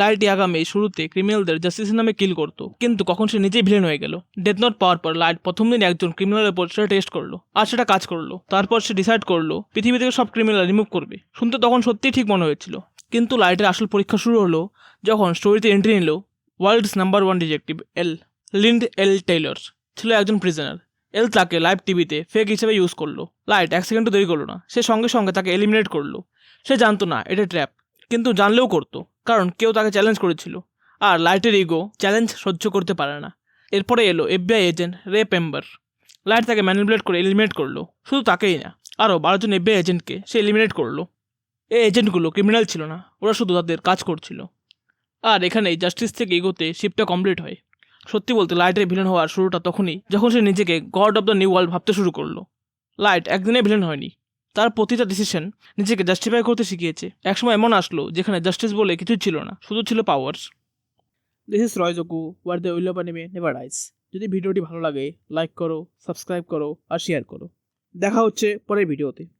Light Yagami শুরুতে ক্রিমিনালদের জাস্টিসের নামে কিল করতো, কিন্তু কখন সে নিজেই ভিলেন হয়ে গেল। ডেথ নোট পাওয়ার পর লাইট প্রথম দিন একজন ক্রিমিনালের উপর সেটা টেস্ট করলো, আর সেটা কাজ করলো। তারপর সে ডিসাইড করলো পৃথিবী থেকে সব ক্রিমিনাল রিমুভ করবে। শুনতে তখন সত্যিই ঠিক মনে হয়েছিল, কিন্তু লাইটের আসল পরীক্ষা শুরু হলো যখন স্টোরিতে এন্ট্রি নিল ওয়ার্ল্ডস নাম্বার 1 ডিটেকটিভ এল। লিন্ড এল টেইলর ছিল একজন প্রিজনার। এল তাকে লাইভ টিভিতে ফেক হিসেবে ইউজ করলো। লাইট এক সেকেন্ডও দেরি করলো না, সে সঙ্গে সঙ্গে তাকে এলিমিনেট করলো। সে জানতো না এটা ট্র্যাপ, কিন্তু জানলেও করতো, কারণ কেউ তাকে চ্যালেঞ্জ করেছিল। আর লাইটের ইগো চ্যালেঞ্জ সহ্য করতে পারে না। এরপরে এলো FBI এজেন্ট রে পেম্বার। লাইট তাকে ম্যানিপুলেট করে এলিমিনেট করলো। শুধু তাকেই না, আরও 12 জন FBI এজেন্টকে সে এলিমিনেট করলো। এই এজেন্টগুলো ক্রিমিনাল ছিল না, ওরা শুধু তাদের কাজ করছিল। আর এখানেই জাস্টিস থেকে ইগোতে শিপটা কমপ্লিট হয়। সত্যি বলতে লাইটের ভিলেন হওয়ার শুরুটা তখনই যখন সে নিজেকে god of the new world ভাবতে শুরু করলো। লাইট একদিনে ভিলেন হয়নি, তার প্রতিটা ডিসিশন নিজেকে জাস্টিফাই করতে শিখিয়েছে। একসময় এমন আসলো যেখানে জাস্টিস বলে কিছুই ছিল না, শুধু ছিল power. This is Roy Jaku, where the will of anime never dies. যদি ভিডিওটি ভালো লাগে লাইক করো, সাবস্ক্রাইব করো আর শেয়ার করো। দেখা হচ্ছে পরের ভিডিওতে।